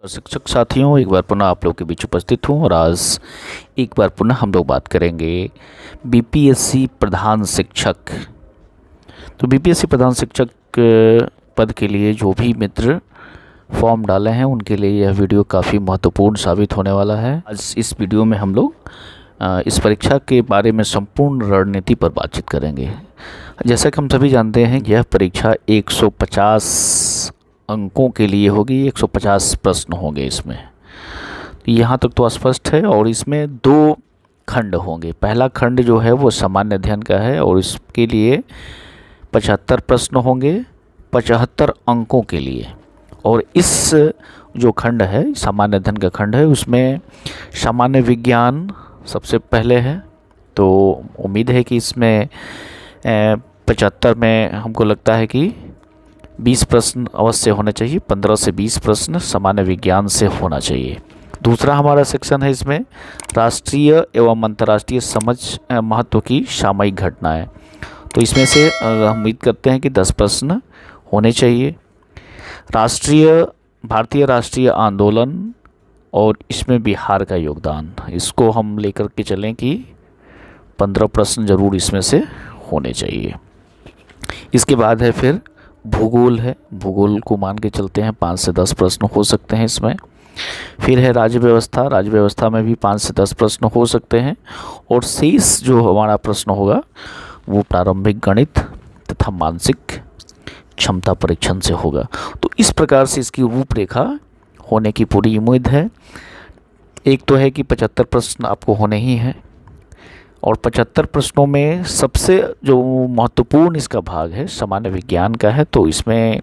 शिक्षक साथियों, एक बार पुनः आप लोग के बीच उपस्थित हूँ और आज एक बार पुनः हम लोग बात करेंगे बीपीएससी प्रधान शिक्षक। तो बीपीएससी प्रधान शिक्षक पद के लिए जो भी मित्र फॉर्म डाले हैं उनके लिए यह वीडियो काफ़ी महत्वपूर्ण साबित होने वाला है। आज इस वीडियो में हम लोग इस परीक्षा के बारे में संपूर्ण रणनीति पर बातचीत करेंगे। जैसा कि हम सभी जानते हैं, यह परीक्षा 150 अंकों के लिए होगी, 150 प्रश्न होंगे इसमें। यहाँ तक तो स्पष्ट है। और इसमें 2 खंड होंगे। पहला खंड जो है वो सामान्य अध्ययन का है और इसके लिए 75 प्रश्न होंगे 75 अंकों के लिए। और इस जो खंड है, सामान्य अध्ययन का खंड है, उसमें सामान्य विज्ञान सबसे पहले है। तो उम्मीद है कि इसमें 75 में हमको लगता है कि 20 प्रश्न अवश्य होने चाहिए। 15 से 20 प्रश्न सामान्य विज्ञान से होना चाहिए। दूसरा हमारा सेक्शन है इसमें राष्ट्रीय एवं अंतर्राष्ट्रीय समझ महत्व की सामयिक घटनाएं। तो इसमें से हम उम्मीद करते हैं कि 10 प्रश्न होने चाहिए। भारतीय राष्ट्रीय आंदोलन और इसमें बिहार का योगदान, इसको हम लेकर के चलें कि 15 प्रश्न जरूर इसमें से होने चाहिए। इसके बाद है फिर भूगोल है। भूगोल को मान के चलते हैं 5 से 10 प्रश्न हो सकते हैं इसमें। फिर है राज्य व्यवस्था। राज्य व्यवस्था में भी 5 से 10 प्रश्न हो सकते हैं। और शेष जो हमारा प्रश्न होगा वो प्रारंभिक गणित तथा मानसिक क्षमता परीक्षण से होगा। तो इस प्रकार से इसकी रूपरेखा होने की पूरी उम्मीद है। एक तो है कि 75 प्रश्न आपको होने ही हैं और 75 प्रश्नों में सबसे जो महत्वपूर्ण इसका भाग है सामान्य विज्ञान का है। तो इसमें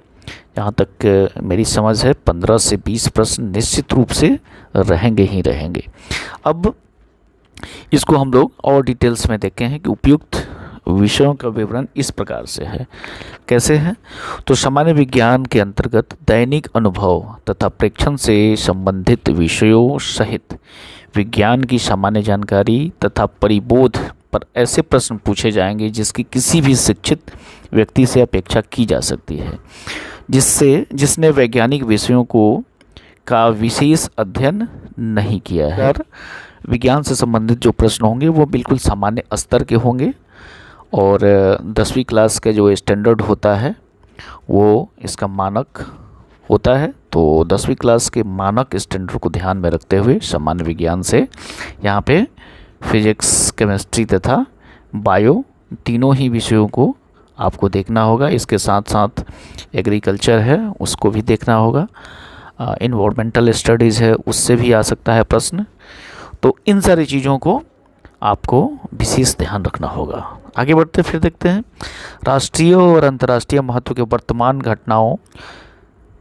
जहाँ तक मेरी समझ है 15 से 20 प्रश्न निश्चित रूप से रहेंगे ही रहेंगे। अब इसको हम लोग और डिटेल्स में देखें हैं कि उपयुक्त विषयों का विवरण इस प्रकार से है। कैसे है? तो सामान्य विज्ञान के अंतर्गत दैनिक अनुभव तथा प्रेक्षण से संबंधित विषयों सहित विज्ञान की सामान्य जानकारी तथा परिबोध पर ऐसे प्रश्न पूछे जाएंगे जिसकी किसी भी शिक्षित व्यक्ति से अपेक्षा की जा सकती है, जिसने वैज्ञानिक विषयों का विशेष अध्ययन नहीं किया है। विज्ञान से संबंधित जो प्रश्न होंगे वो बिल्कुल सामान्य स्तर के होंगे और 10वीं क्लास का जो स्टैंडर्ड होता है वो इसका मानक होता है। तो 10वीं क्लास के मानक स्टैंडर्ड को ध्यान में रखते हुए सामान्य विज्ञान से यहाँ पे फिजिक्स, केमिस्ट्री तथा बायो तीनों ही विषयों को आपको देखना होगा। इसके साथ साथ एग्रीकल्चर है उसको भी देखना होगा। इन्वायरमेंटल स्टडीज़ है उससे भी आ सकता है प्रश्न। तो इन सारी चीज़ों को आपको विशेष ध्यान रखना होगा। आगे बढ़ते फिर देखते हैं राष्ट्रीय और अंतर्राष्ट्रीय महत्व के वर्तमान घटनाओं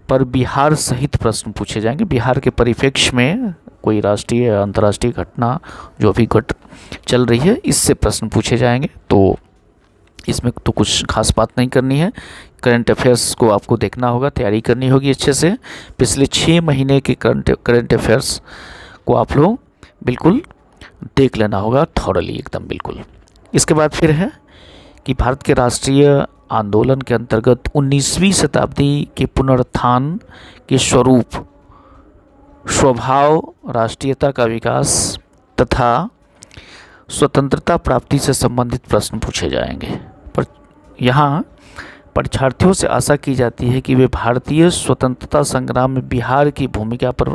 पर बिहार सहित प्रश्न पूछे जाएंगे। बिहार के परिप्रेक्ष्य में कोई राष्ट्रीय या अंतर्राष्ट्रीय घटना जो भी चल रही है इससे प्रश्न पूछे जाएंगे। तो इसमें तो कुछ खास बात नहीं करनी है। करंट अफेयर्स को आपको देखना होगा, तैयारी करनी होगी अच्छे से। पिछले 6 महीने के करंट अफेयर्स को आप लोग बिल्कुल देख लेना होगा, थॉरली एकदम बिल्कुल। इसके बाद फिर है कि भारत के राष्ट्रीय आंदोलन के अंतर्गत 19वीं शताब्दी के पुनरुत्थान के स्वभाव, राष्ट्रीयता का विकास तथा स्वतंत्रता प्राप्ति से संबंधित प्रश्न पूछे जाएंगे। पर यहाँ परीक्षार्थियों से आशा की जाती है कि वे भारतीय स्वतंत्रता संग्राम में बिहार की भूमिका पर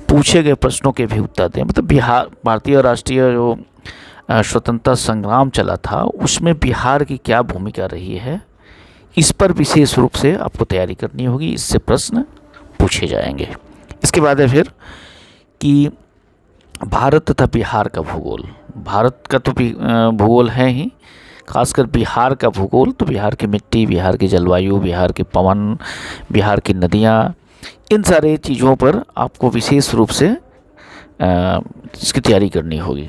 पूछे गए प्रश्नों के भी उत्तर दें। मतलब भारतीय राष्ट्रीय जो स्वतंत्रता संग्राम चला था उसमें बिहार की क्या भूमिका रही है, इस पर विशेष रूप से आपको तैयारी करनी होगी। इससे प्रश्न पूछे जाएंगे। इसके बाद है फिर कि भारत तथा बिहार का भूगोल। भारत का तो भूगोल है ही, खासकर बिहार का भूगोल। तो बिहार की मिट्टी, बिहार की जलवायु, बिहार के पवन, बिहार की नदियाँ, इन सारे चीज़ों पर आपको विशेष रूप से इसकी तैयारी करनी होगी।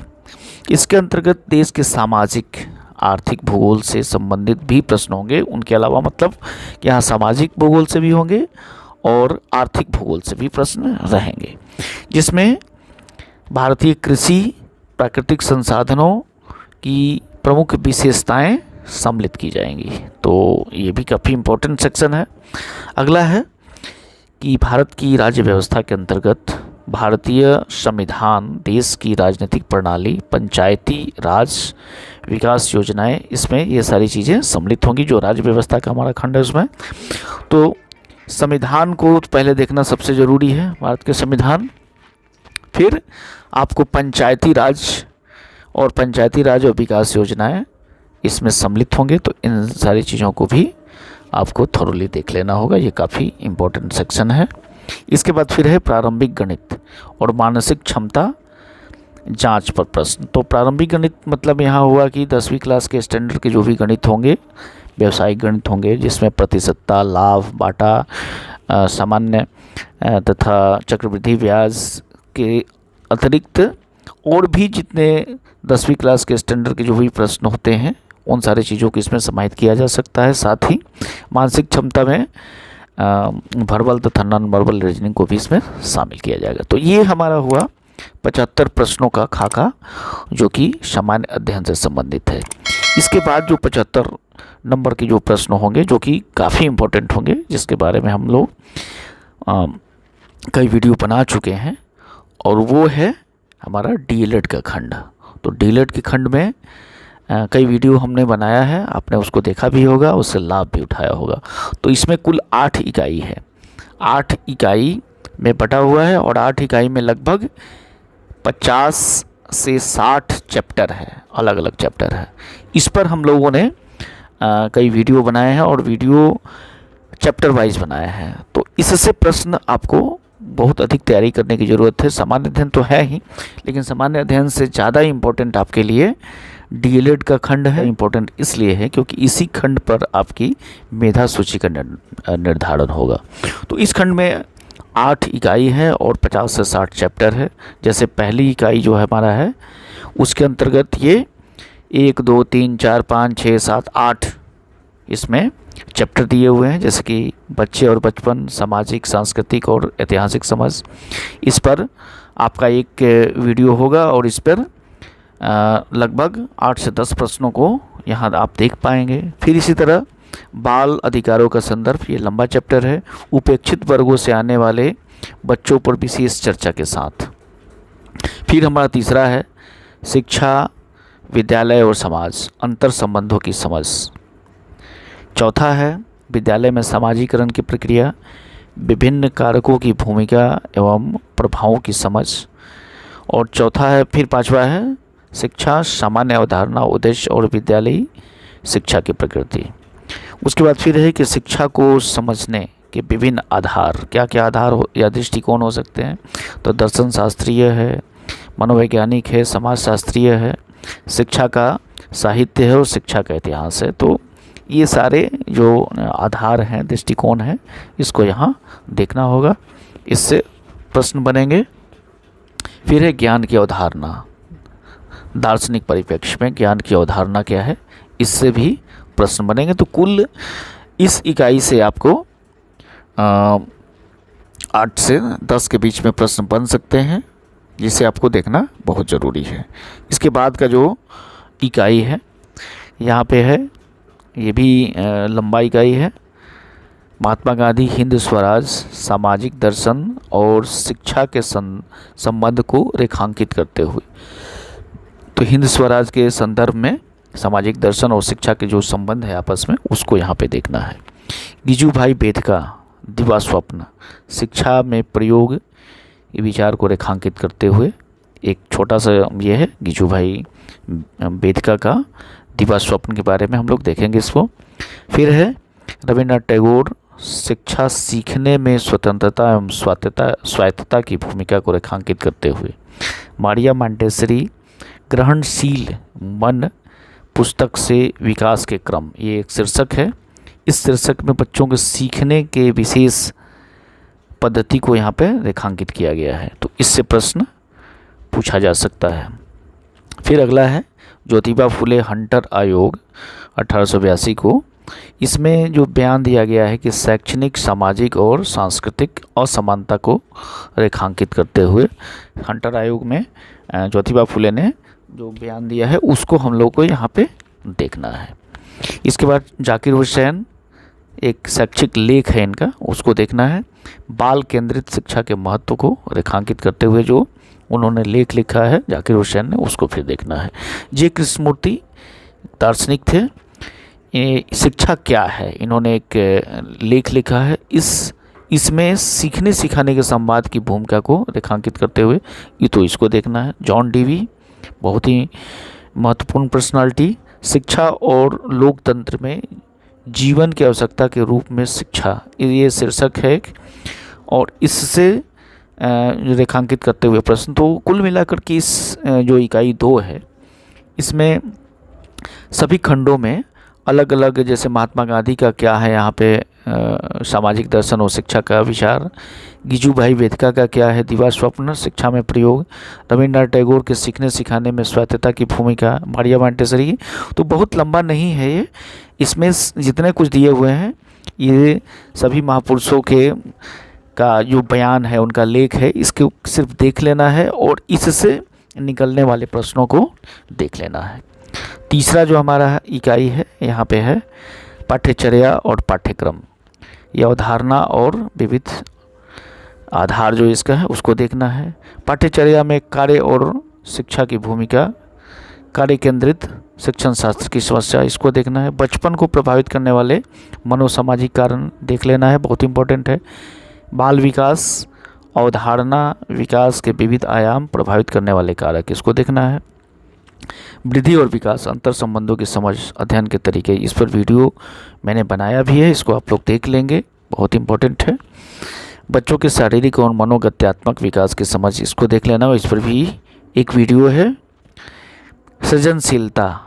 इसके अंतर्गत देश के सामाजिक आर्थिक भूगोल से संबंधित भी प्रश्न होंगे। उनके अलावा मतलब कि यहाँ सामाजिक भूगोल से भी होंगे और आर्थिक भूगोल से भी प्रश्न रहेंगे, जिसमें भारतीय कृषि, प्राकृतिक संसाधनों की प्रमुख विशेषताएं सम्मिलित की जाएंगी। तो ये भी काफ़ी इम्पोर्टेंट सेक्शन है। अगला है कि भारत की राज्य व्यवस्था के अंतर्गत भारतीय संविधान, देश की राजनीतिक प्रणाली, पंचायती राज विकास योजनाएं, इसमें ये सारी चीज़ें सम्मिलित होंगी। जो राज्य व्यवस्था का हमारा खंड है उसमें तो संविधान को पहले देखना सबसे ज़रूरी है, भारत के संविधान। फिर आपको पंचायती राज और विकास योजनाएं इसमें सम्मिलित होंगे, तो इन सारी चीज़ों को भी आपको थोरोली देख लेना होगा। ये काफ़ी इम्पोर्टेंट सेक्शन है। इसके बाद फिर है प्रारंभिक गणित और मानसिक क्षमता जांच पर प्रश्न। तो प्रारंभिक गणित मतलब यहाँ हुआ कि 10वीं क्लास के स्टैंडर्ड के जो भी गणित होंगे, व्यावसायिक गणित होंगे, जिसमें प्रतिशतता, लाभ, बाटा, सामान्य तथा चक्रवृद्धि ब्याज के अतिरिक्त और भी जितने 10वीं क्लास के स्टैंडर्ड के जो भी प्रश्न होते हैं, उन सारी चीज़ों को इसमें समाहित किया जा सकता है। साथ ही मानसिक क्षमता में वर्बल तथा नॉन वर्बल रीजनिंग को भी इसमें शामिल किया जाएगा। तो ये हमारा हुआ 75 प्रश्नों का खाका, जो कि सामान्य अध्ययन से संबंधित है। इसके बाद जो 75 नंबर के जो प्रश्न होंगे, जो कि काफ़ी इम्पोर्टेंट होंगे, जिसके बारे में हम लोग कई वीडियो बना चुके हैं, और वो है हमारा डीएलएड का खंड। तो डीएलएड के खंड में कई वीडियो हमने बनाया है, आपने उसको देखा भी होगा, उससे लाभ भी उठाया होगा। तो इसमें कुल 8 इकाई है, 8 इकाई में बटा हुआ है, और 8 इकाई में लगभग 50 से 60 चैप्टर है, अलग अलग चैप्टर है। इस पर हम लोगों ने कई वीडियो बनाए हैं और वीडियो चैप्टर वाइज बनाए हैं। तो इससे प्रश्न आपको बहुत अधिक तैयारी करने की ज़रूरत है। सामान्य अध्ययन तो है ही, लेकिन सामान्य अध्ययन से ज़्यादा इम्पोर्टेंट आपके लिए डीएलएड का खंड है। इम्पोर्टेंट इसलिए है क्योंकि इसी खंड पर आपकी मेधा सूची का निर्धारण होगा। तो इस खंड में 8 इकाई है और 50 से 60 चैप्टर है। जैसे पहली इकाई जो है हमारा है, उसके अंतर्गत ये 1, 2, 3, 4, 5, 6, 7, 8 इसमें चैप्टर दिए हुए हैं, जैसे कि बच्चे और बचपन, सामाजिक, सांस्कृतिक और ऐतिहासिक समझ। इस पर आपका एक वीडियो होगा और इस पर लगभग 8 से 10 प्रश्नों को यहाँ आप देख पाएंगे। फिर इसी तरह बाल अधिकारों का संदर्भ, ये लंबा चैप्टर है। उपेक्षित वर्गों से आने वाले बच्चों पर विशेष चर्चा के साथ। फिर हमारा तीसरा है शिक्षा, विद्यालय और समाज, अंतर संबंधों की समझ। चौथा है विद्यालय में समाजीकरण की प्रक्रिया, विभिन्न कारकों की भूमिका एवं प्रभावों की समझ। और चौथा है, फिर पांचवा है शिक्षा, सामान्य अवधारणा, उद्देश्य और विद्यालयी शिक्षा की प्रकृति। उसके बाद फिर है कि शिक्षा को समझने के विभिन्न आधार, क्या क्या आधार या दृष्टिकोण हो सकते हैं। तो दर्शन शास्त्रीय है, मनोवैज्ञानिक है, समाज शास्त्रीय है, शिक्षा का साहित्य है और शिक्षा का इतिहास है। तो ये सारे जो आधार हैं, दृष्टिकोण हैं, इसको यहाँ देखना होगा, इससे प्रश्न बनेंगे। फिर है ज्ञान की अवधारणा, दार्शनिक परिप्रेक्ष्य में ज्ञान की अवधारणा क्या है, इससे भी प्रश्न बनेंगे। तो कुल इस इकाई से आपको 8 से 10 के बीच में प्रश्न बन सकते हैं, जिसे आपको देखना बहुत ज़रूरी है। इसके बाद का जो इकाई है यहाँ पे है, ये भी लंबा इकाई है, महात्मा गांधी हिंद स्वराज, सामाजिक दर्शन और शिक्षा के संबंध को रेखांकित करते हुए। तो हिंद स्वराज के संदर्भ में सामाजिक दर्शन और शिक्षा के जो संबंध है आपस में, उसको यहाँ पे देखना है। गिजुभाई बेधका, दिवा स्वप्न, शिक्षा में प्रयोग, ये विचार को रेखांकित करते हुए एक छोटा सा ये है गिजुभाई बेधका का दिवा स्वप्न के बारे में हम लोग देखेंगे इसको। फिर है रविन्द्रनाथ टैगोर, शिक्षा सीखने में स्वतंत्रता एवं स्वायत्तता की भूमिका को रेखांकित करते हुए। मारिया मोंटेसरी, ग्रहणशील मन पुस्तक से विकास के क्रम, ये एक शीर्षक है। इस शीर्षक में बच्चों के सीखने के विशेष पद्धति को यहाँ पे रेखांकित किया गया है, तो इससे प्रश्न पूछा जा सकता है। फिर अगला है ज्योतिबा फुले हंटर आयोग 1882 को। इसमें जो बयान दिया गया है कि शैक्षणिक, सामाजिक और सांस्कृतिक असमानता को रेखांकित करते हुए हंटर आयोग में ज्योतिबा फुले ने जो बयान दिया है, उसको हम लोग को यहाँ पे देखना है। इसके बाद जाकिर हुसैन, एक शैक्षिक लेख है इनका, उसको देखना है। बाल केंद्रित शिक्षा के महत्व को रेखांकित करते हुए जो उन्होंने लेख लिखा है जाकिर हुसैन ने, उसको फिर देखना है। जे कृष्णमूर्ति दार्शनिक थे। ये शिक्षा क्या है, इन्होंने एक लेख लिखा है, इसमें सीखने सिखाने के संवाद की भूमिका को रेखांकित करते हुए, ये तो इसको देखना है। जॉन डीवी, बहुत ही महत्वपूर्ण पर्सनालिटी, शिक्षा और लोकतंत्र में जीवन की आवश्यकता के रूप में शिक्षा, ये शीर्षक है एक, और इससे रेखांकित करते हुए प्रश्न। तो कुल मिलाकर के इस जो इकाई 2 है, इसमें सभी खंडों में अलग अलग, जैसे महात्मा गांधी का क्या है यहाँ पे सामाजिक दर्शन और शिक्षा का विचार, गिजुभाई वेदिका का क्या है दिवा स्वप्न शिक्षा में प्रयोग, रविन्द्रनाथ टैगोर के सीखने सिखाने में स्वायत्तता की भूमिका, मारिया मोंटेसरी। तो बहुत लंबा नहीं है ये, इसमें जितने कुछ दिए हुए हैं ये सभी महापुरुषों के का जो बयान है, उनका लेख है, इसको सिर्फ देख लेना है और इससे निकलने वाले प्रश्नों को देख लेना है। तीसरा जो हमारा इकाई है यहाँ पे है पाठ्यचर्या और पाठ्यक्रम, ये अवधारणा और विविध आधार जो इसका है उसको देखना है। पाठ्यचर्या में कार्य और शिक्षा की भूमिका, कार्य केंद्रित शिक्षण शास्त्र की समस्या, इसको देखना है। बचपन को प्रभावित करने वाले मनोसामाजिक कारण देख लेना है, बहुत इंपॉर्टेंट है। बाल विकास, अवधारणा विकास के विविध आयाम प्रभावित करने वाले कारक, इसको देखना है। वृद्धि और विकास, अंतर संबंधों की समझ, अध्ययन के तरीके, इस पर वीडियो मैंने बनाया भी है, इसको आप लोग देख लेंगे, बहुत इंपॉर्टेंट है। बच्चों के शारीरिक और मनोगत्यात्मक विकास की समझ, इसको देख लेना, इस पर भी एक वीडियो है। सृजनशीलता,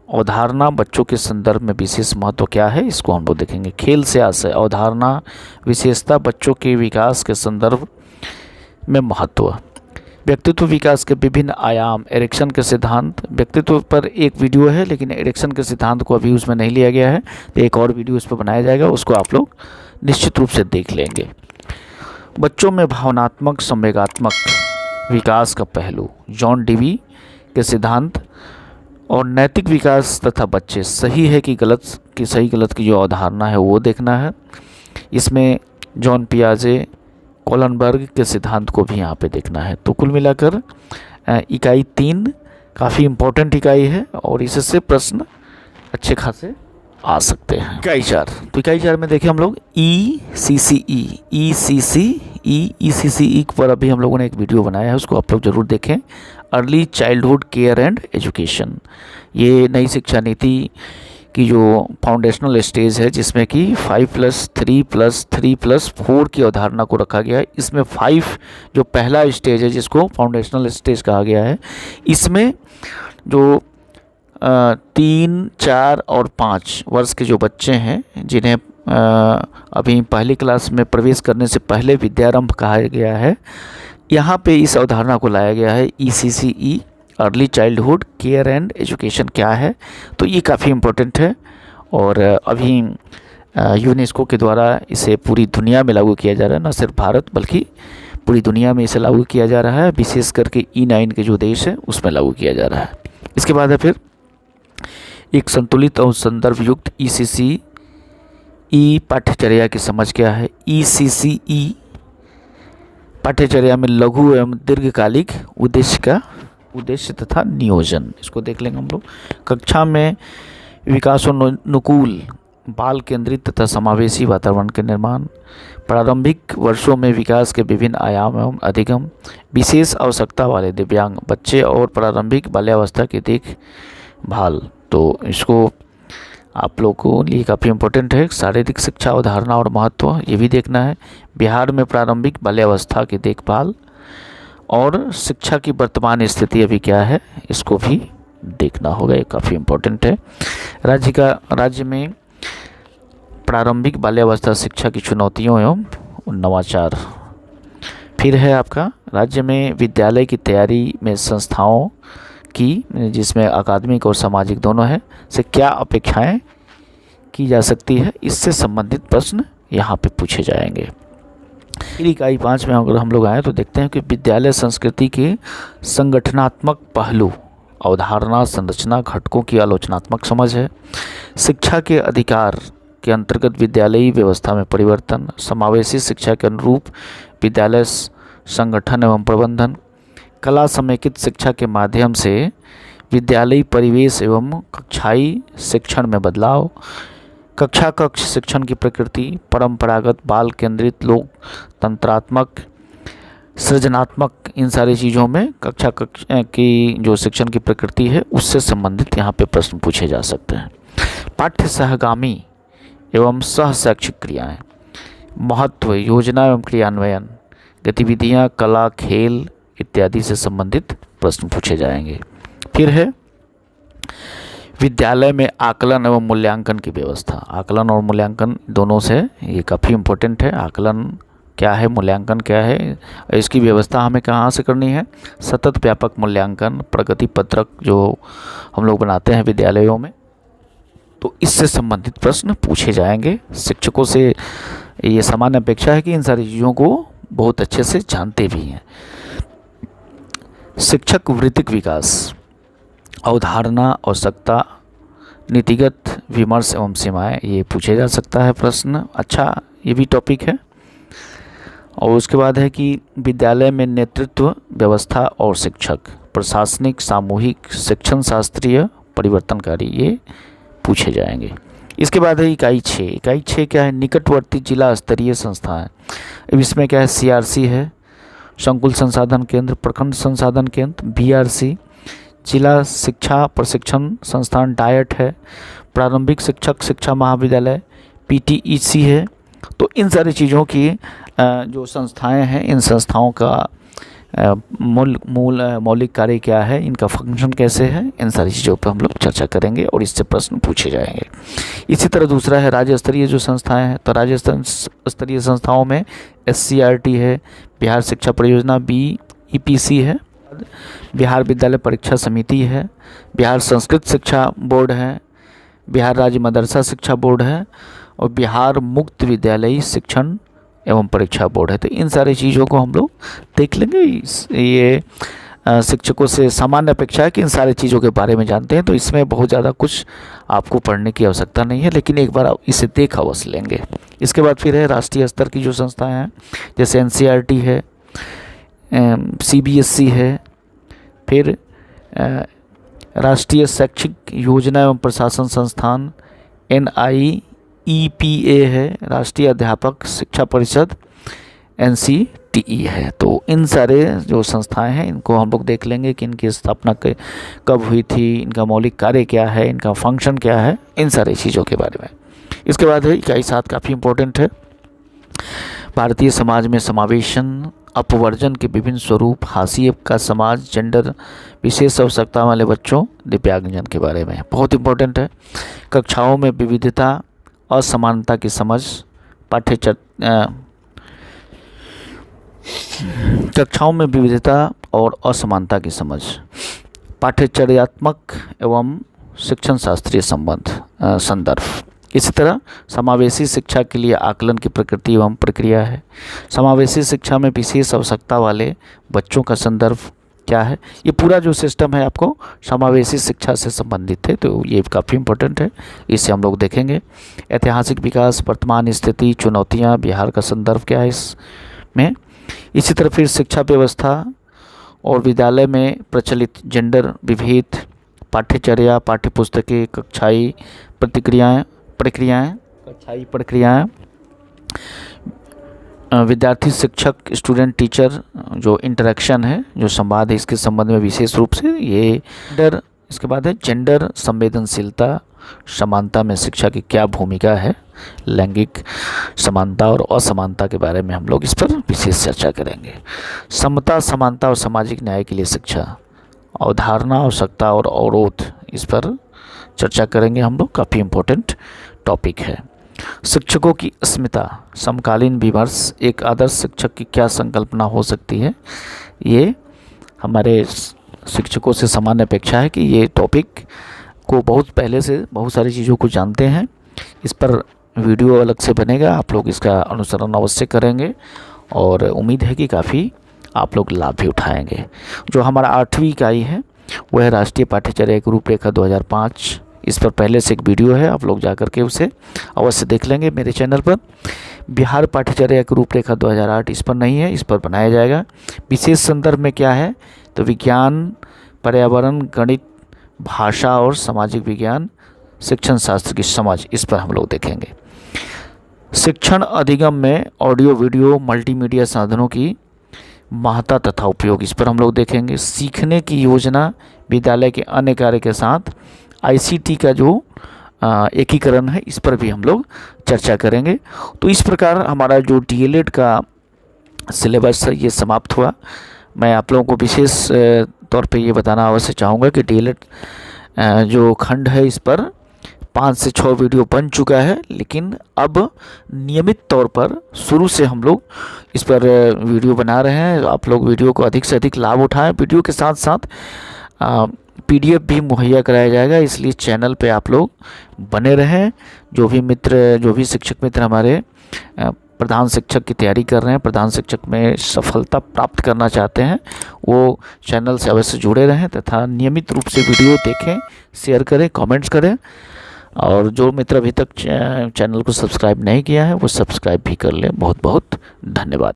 अवधारणा बच्चों के संदर्भ में विशेष महत्व क्या है, इसको हम लोग देखेंगे। खेल से आशय, अवधारणा विशेषता बच्चों के विकास के संदर्भ में महत्व। व्यक्तित्व विकास के विभिन्न आयाम, एरिक्सन के सिद्धांत, व्यक्तित्व पर एक वीडियो है लेकिन एरिक्सन के सिद्धांत को अभी उसमें नहीं लिया गया है, तो एक और वीडियो उस पर बनाया जाएगा, उसको आप लोग निश्चित रूप से देख लेंगे। बच्चों में भावनात्मक संवेगात्मक विकास का पहलू, जॉन डीवी के सिद्धांत, और नैतिक विकास तथा बच्चे सही है कि गलत की, सही गलत की जो अवधारणा है वो देखना है। इसमें जॉन पियाजे, कोलनबर्ग के सिद्धांत को भी यहाँ पे देखना है। तो कुल मिलाकर इकाई 3 काफ़ी इम्पोर्टेंट इकाई है और इससे प्रश्न अच्छे खासे आ सकते हैं। इकाई 4, तो इकाई 4 में देखें हम लोग ECCE पर अभी हम लोगों ने एक वीडियो बनाया है, उसको आप लोग ज़रूर देखें। Early childhood care and education, ये नई शिक्षा नीति की जो फाउंडेशनल स्टेज है, जिसमें कि 5+3+3+4 की अवधारणा को रखा गया है। इसमें 5 जो पहला स्टेज है जिसको फाउंडेशनल स्टेज कहा गया है, इसमें जो 3, 4 और 5 वर्ष के जो बच्चे हैं, जिन्हें अभी पहली क्लास में प्रवेश करने से पहले विद्यारंभ कहा गया है, यहाँ पे इस अवधारणा को लाया गया है। ECCE early childhood care and education क्या है, तो ये काफ़ी इम्पोर्टेंट है और अभी यूनेस्को के द्वारा इसे पूरी दुनिया में लागू किया जा रहा है, न सिर्फ भारत बल्कि पूरी दुनिया में इसे लागू किया जा रहा है, विशेष करके E9 के जो देश है उसमें लागू किया जा रहा है। इसके बाद है फिर एक संतुलित और संदर्भ युक्त ECCE पाठ्यचर्या की समझ क्या है। ECCE पाठ्यचर्या में लघु एवं दीर्घकालिक उद्देश्य तथा नियोजन, इसको देख लेंगे हम लोग। कक्षा में विकासोन्मुखूल बाल केंद्रित तथा समावेशी वातावरण के निर्माण, प्रारंभिक वर्षों में विकास के विभिन्न आयाम एवं अधिगम, विशेष आवश्यकता वाले दिव्यांग बच्चे और प्रारंभिक बाल्यावस्था की देखभाल, तो इसको आप लोग को लिए काफ़ी इम्पोर्टेंट है। शारीरिक शिक्षा अवधारणा और महत्व, ये भी देखना है। बिहार में प्रारंभिक बाल्यावस्था की देखभाल और शिक्षा की वर्तमान स्थिति अभी क्या है, इसको भी देखना होगा, ये काफ़ी इम्पोर्टेंट है। राज्य में प्रारंभिक बाल्यावस्था शिक्षा की चुनौतियों एवं नवाचार। फिर है आपका राज्य में विद्यालय की तैयारी में संस्थाओं की, जिसमें अकादमिक और सामाजिक दोनों है, से क्या अपेक्षाएं की जा सकती है, इससे संबंधित प्रश्न यहाँ पे पूछे जाएंगे। फिर इकाई 5 में अगर हम लोग आए तो देखते हैं कि विद्यालय संस्कृति के संगठनात्मक पहलू, अवधारणा, संरचना, घटकों की आलोचनात्मक समझ है। शिक्षा के अधिकार के अंतर्गत विद्यालयी व्यवस्था में परिवर्तन, समावेशी शिक्षा के अनुरूप विद्यालय संगठन एवं प्रबंधन, कला समेकित शिक्षा के माध्यम से विद्यालयी परिवेश एवं कक्षाई शिक्षण में बदलाव, कक्षा कक्ष शिक्षण की प्रकृति, परंपरागत बाल केंद्रित लोकतंत्रात्मक सृजनात्मक, इन सारी चीज़ों में कक्षा कक्ष की जो शिक्षण की प्रकृति है उससे संबंधित यहाँ पे प्रश्न पूछे जा सकते हैं। पाठ्य सहगामी एवं सह शैक्षिक क्रियाएँ, महत्व, योजना एवं क्रियान्वयन, गतिविधियाँ, कला, खेल इत्यादि से संबंधित प्रश्न पूछे जाएंगे। फिर है विद्यालय में आकलन एवं मूल्यांकन की व्यवस्था। आकलन और मूल्यांकन दोनों से ये काफ़ी इम्पोर्टेंट है। आकलन क्या है, मूल्यांकन क्या है, इसकी व्यवस्था हमें कहाँ से करनी है। सतत व्यापक मूल्यांकन, प्रगति पत्रक जो हम लोग बनाते हैं विद्यालयों में, तो इससे संबंधित प्रश्न पूछे जाएंगे। शिक्षकों से ये सामान्य अपेक्षा है कि इन सारी चीज़ों को बहुत अच्छे से जानते भी हैं। शिक्षक वृत्तिक विकास, अवधारणा, आवश्यकता, नीतिगत विमर्श एवं सीमाएं, ये पूछे जा सकता है प्रश्न। अच्छा, ये भी टॉपिक है। और उसके बाद है कि विद्यालय में नेतृत्व व्यवस्था और शिक्षक, प्रशासनिक, सामूहिक, शिक्षण शास्त्रीय, परिवर्तनकारी, ये पूछे जाएंगे। इसके बाद है इकाई 6। इकाई 6 क्या है, निकटवर्ती जिला स्तरीय संस्थाएं। अब इसमें क्या है, CRC है, संकुल संसाधन केंद्र, प्रखंड संसाधन केंद्र, BRC, जिला शिक्षा प्रशिक्षण संस्थान, डायट है, प्रारंभिक शिक्षक शिक्षा महाविद्यालय, PTEC है। तो इन सारी चीज़ों की जो संस्थाएं हैं, इन संस्थाओं का मौलिक कार्य क्या है, इनका फंक्शन कैसे है, इन सारी चीज़ों पर हम लोग चर्चा करेंगे और इससे प्रश्न पूछे जाएंगे। इसी तरह दूसरा है राज्य स्तरीय जो संस्थाएं हैं, तो राज्य स्तरीय संस्थाओं में SCRT है, बिहार शिक्षा परियोजना BEPC है, बिहार विद्यालय परीक्षा समिति है, बिहार संस्कृत शिक्षा बोर्ड है, बिहार राज्य मदरसा शिक्षा बोर्ड है और बिहार मुक्त विद्यालयी शिक्षण एवं परीक्षा बोर्ड है। तो इन सारी चीज़ों को हम लोग देख लेंगे। ये शिक्षकों से सामान्य अपेक्षा है कि इन सारी चीज़ों के बारे में जानते हैं, तो इसमें बहुत ज़्यादा कुछ आपको पढ़ने की आवश्यकता नहीं है, लेकिन एक बार आप इसे देख अवश्य लेंगे। इसके बाद फिर है राष्ट्रीय स्तर की जो संस्थाएं हैं, जैसे NCERT है, CBSE है, फिर राष्ट्रीय शैक्षिक योजना एवं प्रशासन संस्थान NIEPA है, राष्ट्रीय अध्यापक शिक्षा परिषद NCTE है। तो इन सारे जो संस्थाएं हैं इनको हम लोग देख लेंगे कि इनकी स्थापना कब हुई थी, इनका मौलिक कार्य क्या है, इनका फंक्शन क्या है, इन सारी चीज़ों के बारे में। इसके बाद है इकाई 7, काफ़ी इम्पोर्टेंट है, भारतीय समाज में समावेशन, अपवर्जन के विभिन्न स्वरूप, हाशिए का समाज, जेंडर, विशेष आवश्यकता वाले बच्चों, दिव्यांगजन के बारे में बहुत इम्पोर्टेंट है। कक्षाओं में विविधता, असमानता की समझ, कक्षाओं में विविधता और असमानता की समझ, पाठ्यचर्यात्मक एवं शिक्षण शास्त्रीय संदर्भ। इसी तरह समावेशी शिक्षा के लिए आकलन की प्रकृति एवं प्रक्रिया है। समावेशी शिक्षा में विशेष आवश्यकता वाले बच्चों का संदर्भ क्या है, ये पूरा जो सिस्टम है आपको समावेशी शिक्षा से संबंधित है, तो ये काफ़ी इम्पोर्टेंट है, इसे हम लोग देखेंगे। ऐतिहासिक विकास, वर्तमान स्थिति, चुनौतियाँ, बिहार का संदर्भ क्या है इसमें। इसी तरह फिर शिक्षा व्यवस्था और विद्यालय में प्रचलित जेंडर विभेद, पाठ्यचर्या, पाठ्यपुस्तकें, कक्षाई प्रक्रियाएं, विद्यार्थी शिक्षक, स्टूडेंट टीचर जो इंटरेक्शन है, जो संवाद है, इसके संबंध में विशेष रूप से ये इसके बाद है जेंडर संवेदनशीलता, समानता में शिक्षा की क्या भूमिका है, लैंगिक समानता और असमानता के बारे में हम लोग इस पर विशेष चर्चा करेंगे। समता, समानता और सामाजिक न्याय के लिए शिक्षा, अवधारणा, आवश्यकता और अवरोध, इस पर चर्चा करेंगे हम लोग, काफ़ी इम्पोर्टेंट टॉपिक है। शिक्षकों की अस्मिता, समकालीन विमर्श, एक आदर्श शिक्षक की क्या संकल्पना हो सकती है, ये हमारे शिक्षकों से सामान्य अपेक्षा है कि ये टॉपिक को बहुत पहले से बहुत सारी चीज़ों को जानते हैं। इस पर वीडियो अलग से बनेगा, आप लोग इसका अनुसरण अवश्य करेंगे और उम्मीद है कि काफ़ी आप लोग लाभ भी उठाएंगे। जो हमारा 8वीं इकाई है वो है राष्ट्रीय पाठ्यचर्या की रूपरेखा 2005, इस पर पहले से एक वीडियो है, आप लोग जा कर के उसे अवश्य देख लेंगे मेरे चैनल पर। बिहार पाठ्यचर्या की रूपरेखा 2008 इस पर नहीं है, इस पर बनाया जाएगा। विशेष संदर्भ में क्या है, तो विज्ञान, पर्यावरण, गणित, भाषा और सामाजिक विज्ञान, शिक्षण शास्त्र की समझ, इस पर हम लोग देखेंगे। शिक्षण अधिगम में ऑडियो वीडियो मल्टीमीडिया साधनों की महत्ता तथा उपयोग, इस पर हम लोग देखेंगे। सीखने की योजना विद्यालय के अन्य कार्य के साथ आईसीटी का जो एकीकरण है, इस पर भी हम लोग चर्चा करेंगे। तो इस प्रकार हमारा जो डीएलएड का सिलेबस है ये समाप्त हुआ। मैं आप लोगों को विशेष तौर पे ये बताना अवश्य चाहूँगा कि डीएलएड जो खंड है इस पर 5 से 6 वीडियो बन चुका है, लेकिन अब नियमित तौर पर शुरू से हम लोग इस पर वीडियो बना रहे हैं। आप लोग वीडियो को अधिक से अधिक लाभ उठाएं। वीडियो के साथ साथ पीडीएफ भी मुहैया कराया जाएगा, इसलिए चैनल पे आप लोग बने रहें। जो भी शिक्षक मित्र हमारे प्रधान शिक्षक की तैयारी कर रहे हैं, प्रधान शिक्षक में सफलता प्राप्त करना चाहते हैं, वो चैनल से अवश्य जुड़े रहें तथा नियमित रूप से वीडियो देखें, शेयर करें, कमेंट्स करें। और जो मित्र अभी तक चैनल को सब्सक्राइब नहीं किया है वो सब्सक्राइब भी कर लें। बहुत बहुत धन्यवाद।